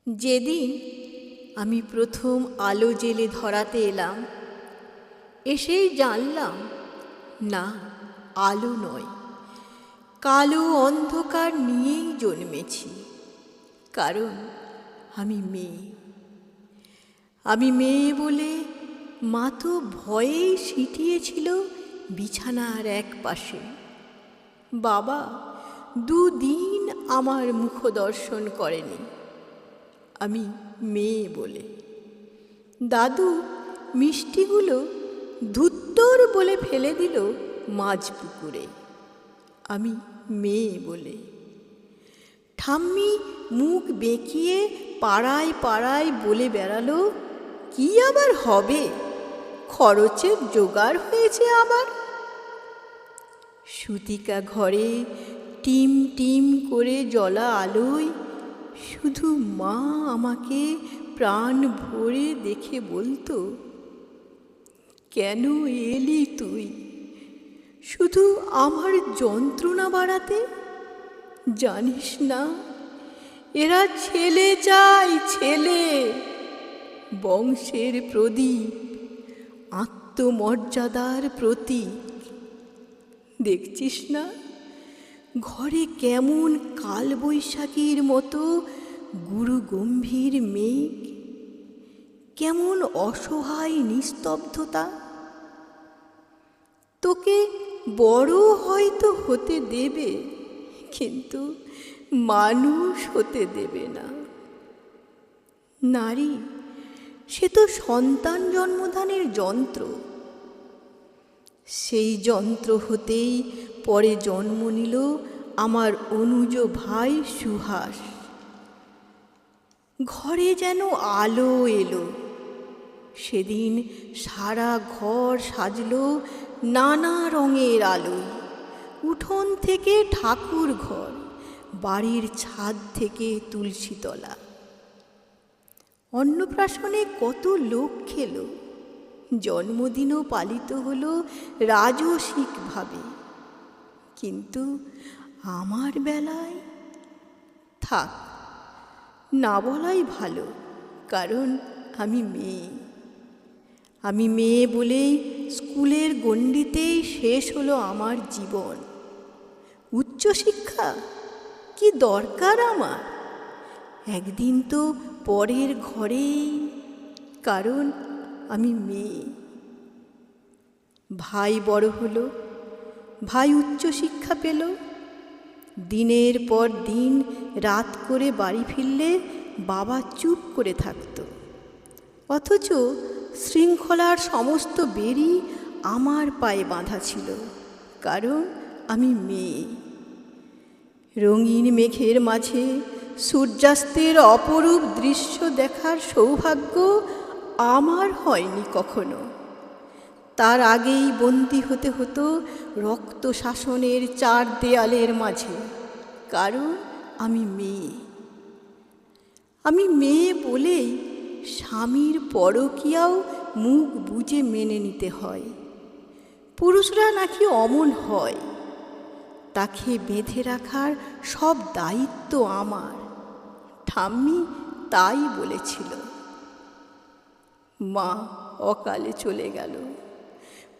যেদিন আমি প্রথম আলো জেলে ধরাতে এলাম, এসেই জানলাম না, আলো নয়, কালো অন্ধকার নিয়েই জন্মেছি। কারণ আমি মেয়ে। আমি মেয়ে বলে মা তো ভয়েই সিটিয়েছিল বিছানার এক পাশে। বাবা 2 দিন আমার মুখ দর্শন করেনি, আমি মেয়ে বলে। দাদু মিষ্টিগুলো ধুত্তর বলে ফেলে দিল মাঝ পুকুরে, আমি মেয়ে বলে। ঠাম্মি মুখ বেঁকিয়ে পাড়ায় পাড়ায় বলে বেড়ালো, কি আবার হবে, খরচের জোগাড় হয়েছে আবার। সুতিকা ঘরে টিম টিম করে জ্বলা আলোয় শুধু মা আমাকে প্রাণ ভরে দেখে বলতো, কেন এলি তুই শুধু আমার যন্ত্রণা বাড়াতে? জানিস না, এরা ছেলে চায়, ছেলে। বংশের প্রদীপ, আত্মমর্যাদার প্রতীক। দেখছিস না ঘরে কেমন কালবৈশাখীর মতো গুরু গম্ভীর মেঘ, কেমন অসহায় নিস্তব্ধতা। তোকে বড় হয়তো হতে দেবে, কিন্তু মানুষ হতে দেবে না। নারী সে তো সন্তান জন্মদানের যন্ত্র। সেই যন্ত্র হতেই পরে জন্ম নিল আমার অনুজ ভাই সুহাস। ঘরে যেন আলো এলো। সেদিন সারা ঘর সাজলো নানা রঙের আলোয়। উঠোন থেকে ঠাকুর ঘর, বাড়ির ছাদ থেকে তুলসীতলা। অন্নপ্রাশনে কত লোক খেলো, জন্মদিনও পালিত হলো রাজসিকভাবে। কিন্তু আমার বেলায় থাক, না বলাই ভালো, কারণ আমি মেয়ে। আমি মেয়ে বলেই স্কুলের গণ্ডিতেই শেষ হলো আমার জীবন। উচ্চশিক্ষা কি দরকার আমার? একদিন তো পরের ঘরেই, কারণ আমি মেয়ে। ভাই বড় হলো, ভাই উচ্চশিক্ষা পেল। দিনের পর দিন রাত করে বাড়ি ফিরলে বাবা চুপ করে থাকত, অথচ শৃঙ্খলার সমস্ত বেড়ি আমার পায়ে বাঁধা ছিল, কারণ আমি মেয়ে। রঙিন মেঘের মাঝে সূর্যাস্তের অপরূপ দৃশ্য দেখার সৌভাগ্য আমার হয়নি কখনো। তার আগেই বন্দী হতে হতো রক্ত শাসনের 4 দেয়ালের মাঝে, কারণ আমি মেয়ে। আমি মেয়ে বলেই স্বামীর পরকীয়াও মুখ বুজে মেনে নিতে হয়। পুরুষরা নাকি অমন হয়, তাকে বেঁধে রাখার সব দায়িত্ব আমার। ঠাম্মি তাই বলেছিল। মা অকালে চলে গেল।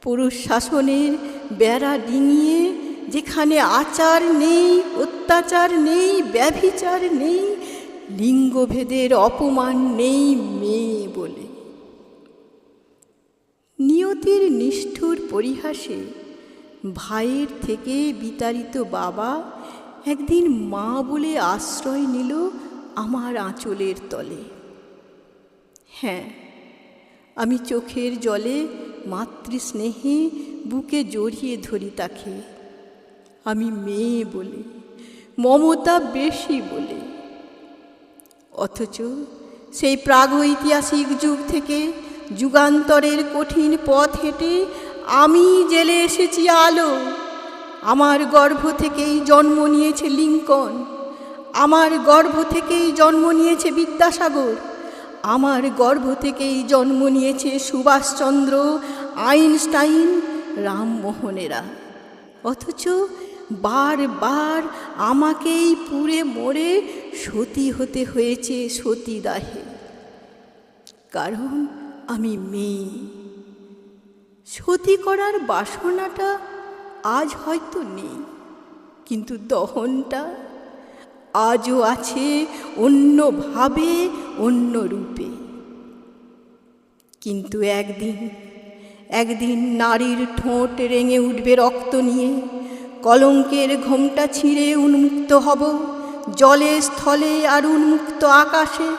পুরুষ শাসনের বেড়া ডিঙিয়ে, যেখানে আচার নেই, অত্যাচার নেই, ব্যভিচার নেই, লিঙ্গভেদের অপমান নেই মেয়ে বলে। নিয়তির নিষ্ঠুর পরিহাসে ভাইয়ের থেকে বিতাড়িত বাবা একদিন মা বলে আশ্রয় নিল আমার আঁচলের তলে। হ্যাঁ, আমি চোখের জলে মাতৃস্নেহে বুকে জড়িয়ে ধরি তাকে। আমি মেয়ে বলে, মমতা বেশি বলে। অথচ সেই প্রাগৈতিহাসিক যুগ থেকে যুগান্তরের কঠিন পথ হেঁটে আমি জেলে এসেছি আলো। আমার গর্ভ থেকেই জন্ম নিয়েছে লিঙ্কন, আমার গর্ভ থেকেই জন্ম নিয়েছে বিদ্যাসাগর, আমার গর্ভ থেকেই জন্ম নিয়েছে সুভাষচন্দ্র, আইনস্টাইন, রামমোহনেরা। অথচ বারবার আমাকেই পুড়ে মরে সতী হতে হয়েছে সতীদাহে। কারণ আমি মেয়ে। সতী করার বাসনাটা আজ হয়তো নেই, কিন্তু দহনটা আজও আছে, অন্যভাবে, অন্য রূপে। কিন্তু একদিন নারীর ঠোঁট রেঙে উঠবে রক্ত নিয়ে, কলঙ্কের ঘোমটা ছিঁড়ে উন্মুক্ত হব জলে স্থলে আর উন্মুক্ত আকাশে।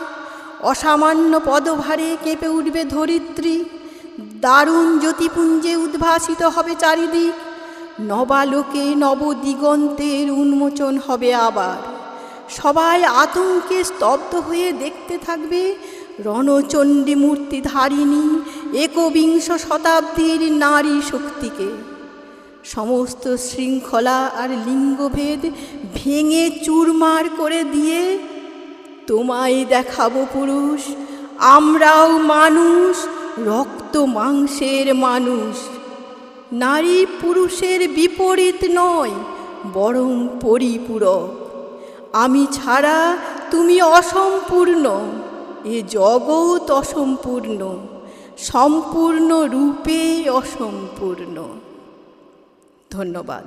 অসামান্য পদভারে কেঁপে উঠবে ধরিত্রী, দারুণ জ্যোতিপুঞ্জে উদ্ভাসিত হবে চারিদিক। নবালোকে নবদিগন্তের উন্মোচন হবে আবার। সবাই আতঙ্কে স্তব্ধ হয়ে দেখতে থাকবে রণচণ্ডী মূর্তিধারিণী একবিংশ শতাব্দীর নারী শক্তিকে। সমস্ত শৃঙ্খলা আর লিঙ্গভেদ ভেঙে চুরমার করে দিয়ে তোমায় দেখাবো পুরুষ, আমরাও মানুষ, রক্ত মাংসের মানুষ। নারী পুরুষের বিপরীত নয়, বরং পরিপূরক। আমি ছাড়া তুমি অসম্পূর্ণ, এ জগৎ অসম্পূর্ণ, সম্পূর্ণ রূপে অসম্পূর্ণ। ধন্যবাদ।